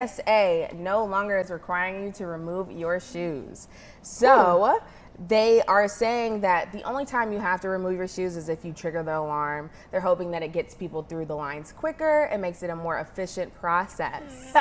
TSA no longer is requiring you to remove your shoes. So they are saying that the only time you have to remove your shoes is if you trigger the alarm. They're hoping that it gets people through the lines quicker and makes it a more efficient process.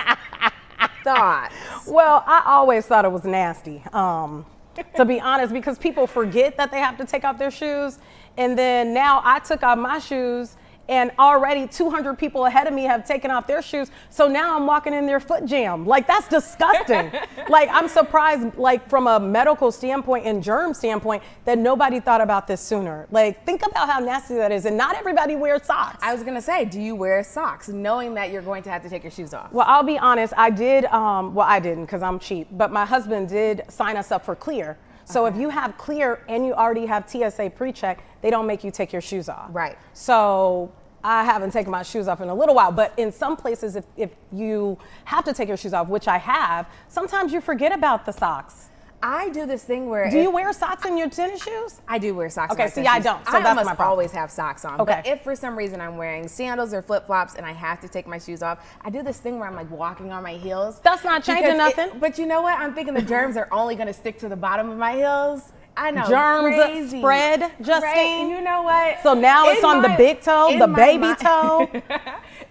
Thoughts? Well, I always thought it was nasty, to be honest, because people forget that they have to take off their shoes. And then now I took off my shoes and already 200 people ahead of me have taken off their shoes. So now I'm walking in their foot jam. Like, that's disgusting. Like, I'm surprised, like, from a medical standpoint and germ standpoint, that nobody thought about this sooner. Like, think about how nasty that is. And not everybody wears socks. I was gonna say, do you wear socks knowing that you're going to have to take your shoes off? Well, I'll be honest, I did, well, I didn't because I'm cheap, but my husband did sign us up for Clear. So if you have Clear and you already have TSA pre-check, they don't make you take your shoes off. Right. So I haven't taken my shoes off in a little while, but in some places, if you have to take your shoes off, which I have, sometimes you forget about the socks. I do this thing where... Do you wear socks in your tennis shoes? I do wear socks. Okay, see, I don't. So I that's almost my problem. always have socks on. Okay. But if for some reason I'm wearing sandals or flip-flops and I have to take my shoes off, I do this thing where I'm like walking on my heels. That's not changing nothing. But you know what? I'm thinking the germs are only going to stick to the bottom of my heels. I know. Germs crazy. spread, Justine. Right? You know what? So now it's on the big toe, the baby toe.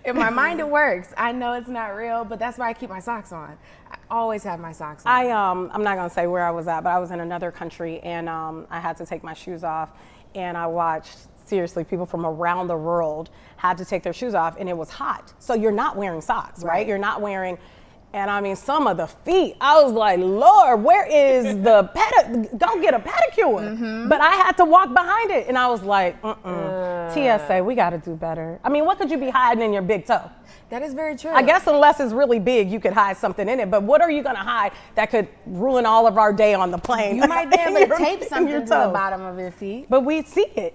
In my mind, it works. I know it's not real, but that's why I keep my socks on. I always have my socks on. I'm not gonna say where I was at, but I was in another country and I had to take my shoes off, and I watched, seriously, people from around the world had to take their shoes off, and it was hot. So you're not wearing socks, right? You're not wearing. And I mean, some of the feet, I was like, Lord, where is the go get a pedicure. But I had to walk behind it. And I was like, TSA, we got to do better. I mean, what could you be hiding in your big toe? That is very true. I guess unless it's really big, you could hide something in it. But what are you going to hide that could ruin all of our day on the plane? You might be able to tape something to the bottom of your feet. But we see it.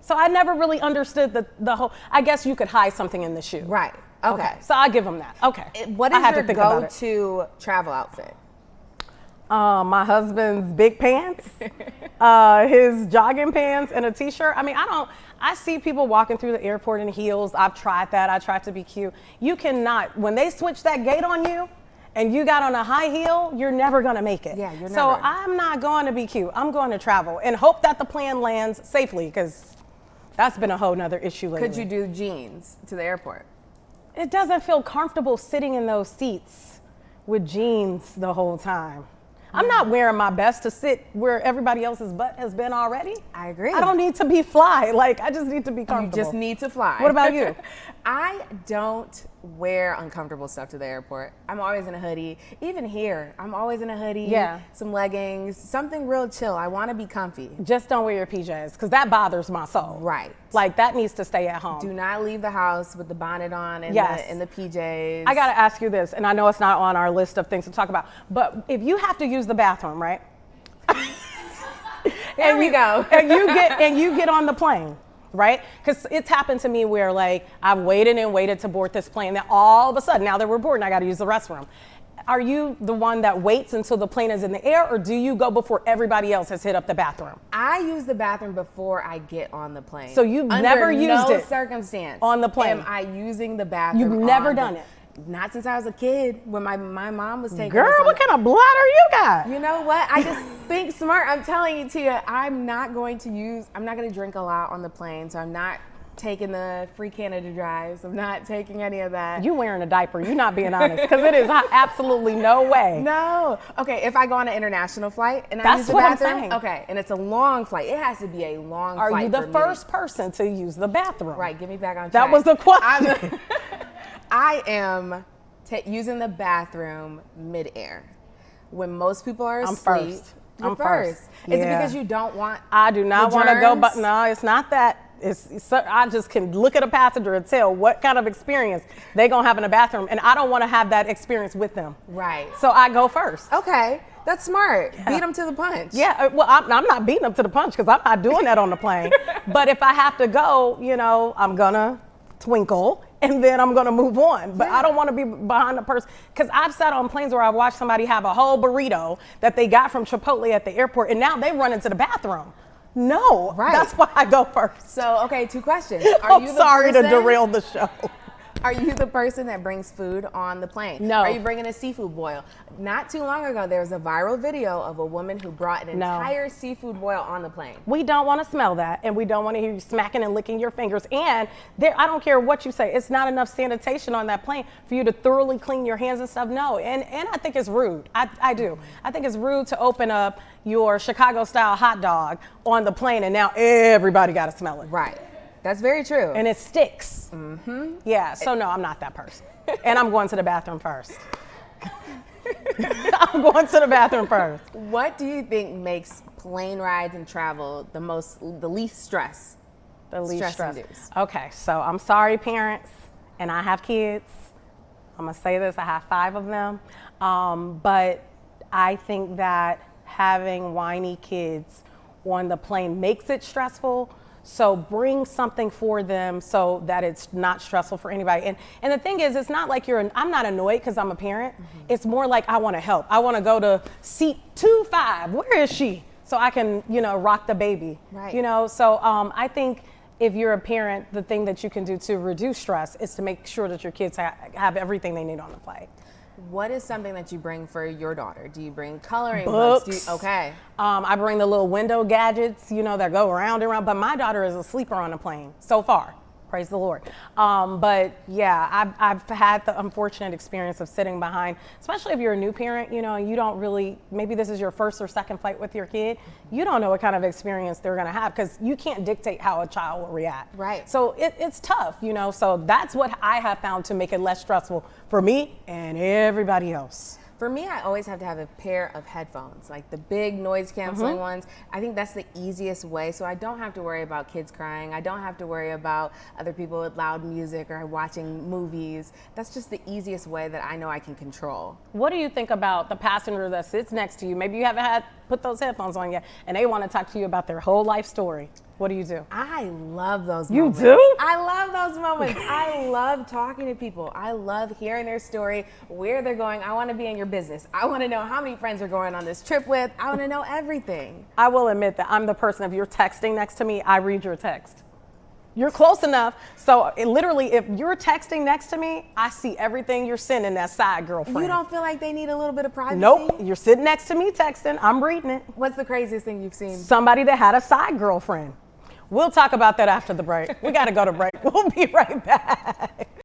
So I never really understood the whole, I guess you could hide something in the shoe. Right. Okay. So I give them that. Okay. What is your go-to travel outfit? My husband's big pants, his jogging pants, and a t-shirt. I mean, I see people walking through the airport in heels. I've tried that. I tried to be cute. You cannot, when they switch that gate on you and you got on a high heel, you're never gonna make it. Yeah, you're never. So I'm not going to be cute. I'm going to travel and hope that the plane lands safely, because that's been a whole nother issue lately. Could you do jeans to the airport? It doesn't feel comfortable sitting in those seats with jeans the whole time. I'm not wearing my best to sit where everybody else's butt has been already. I agree. I don't need to be fly. Like, I just need to be comfortable. You just need to fly. What about you? I don't wear uncomfortable stuff to the airport. I'm always in a hoodie. Even here, I'm always in a hoodie. Yeah. Some leggings, something real chill. I want to be comfy. Just don't wear your PJs, because that bothers my soul. Right. Like, that needs to stay at home. Do not leave the house with the bonnet on and, the PJs. I got to ask you this, and I know it's not on our list of things to talk about, but if you have to use the bathroom, right? Here we go. and you get on the plane, right? Because it's happened to me where, like, I've waited and waited to board this plane, then all of a sudden, now that we're boarding, I got to use the restroom. Are you the one that waits until the plane is in the air, or do you go before everybody else has hit up the bathroom? I use the bathroom before I get on the plane. So you've never used it? Under no circumstance on the plane. am I using the bathroom. You've never done it? Not since I was a kid, when my mom was taking Girl, us what kind of bladder you got? You know what? I just think smart. I'm telling you, Tia, I'm not going to drink a lot on the plane, so I'm not taking the free Canada drives. I'm not taking any of that. You wearing a diaper. You're not being honest, because it is absolutely no way. No. Okay, if I go on an international flight and I use the bathroom, I'm saying. Okay, and it's a long flight. It has to be a long flight. Are you the first person to use the bathroom? Right, get me back on track. That was the question. I am using the bathroom midair. When most people are asleep. I'm first. Is it because you don't want I do not want to go, but no, it's not that. I just can look at a passenger and tell what kind of experience they're going to have in a bathroom, and I don't want to have that experience with them. Right. So I go first. Okay. That's smart. Yeah. Beat them to the punch. Yeah. Well, I'm not beating them to the punch, because I'm not doing that on the plane. But if I have to go, I'm going to twinkle and then I'm going to move on. But I don't want to be behind the person, because I've sat on planes where I've watched somebody have a whole burrito that they got from Chipotle at the airport, and now they run into the bathroom. No, that's why I go first. So, okay, 2 questions. I'm sorry to derail the show. Are you the person that brings food on the plane? No. Are you bringing a seafood boil? Not too long ago, there was a viral video of a woman who brought an entire seafood boil on the plane. We don't want to smell that, and we don't want to hear you smacking and licking your fingers. And there, I don't care what you say, it's not enough sanitation on that plane for you to thoroughly clean your hands and stuff. No, and I think it's rude. I do. I think it's rude to open up your Chicago-style hot dog on the plane, and now everybody got to smell it. Right. That's very true. And it sticks. Mm-hmm. Yeah, so no, I'm not that person. And I'm going to the bathroom first. I'm going to the bathroom first. What do you think makes plane rides and travel the least stress? The least stress. Induced? Okay, so I'm sorry, parents, and I have kids. I'm gonna say this, I have 5 of them. But I think that having whiny kids on the plane makes it stressful. So bring something for them so that it's not stressful for anybody. And the thing is, it's not like I'm not annoyed because I'm a parent. Mm-hmm. It's more like I want to help. I want to go to seat 25. Where is she? So I can, rock the baby. Right. So I think if you're a parent, the thing that you can do to reduce stress is to make sure that your kids have everything they need on the flight. What is something that you bring for your daughter? Do you bring coloring books? Okay. I bring the little window gadgets, that go around and around. But my daughter is a sleeper on the plane so far. Praise the Lord. But yeah, I've had the unfortunate experience of sitting behind, especially if you're a new parent, and you don't really, maybe this is your first or second flight with your kid. You don't know what kind of experience they're going to have because you can't dictate how a child will react. Right. So it's tough, so that's what I have found to make it less stressful for me and everybody else. For me, I always have to have a pair of headphones, like the big noise canceling ones. I think that's the easiest way, so I don't have to worry about kids crying. I don't have to worry about other people with loud music or watching movies. That's just the easiest way that I know I can control. What do you think about the passenger that sits next to you? Maybe you haven't put those headphones on yet, and they want to talk to you about their whole life story. What do you do? I love those moments. You do? I love those moments. I love talking to people. I love hearing their story, where they're going. I want to be in your business. I want to know how many friends are going on this trip with. I want to know everything. I will admit that I'm the person, if you're texting next to me, I read your text. You're close enough. So literally, if you're texting next to me, I see everything you're sending that side girlfriend. You don't feel like they need a little bit of privacy? Nope. You're sitting next to me texting. I'm reading it. What's the craziest thing you've seen? Somebody that had a side girlfriend. We'll talk about that after the break. We got to go to break. We'll be right back.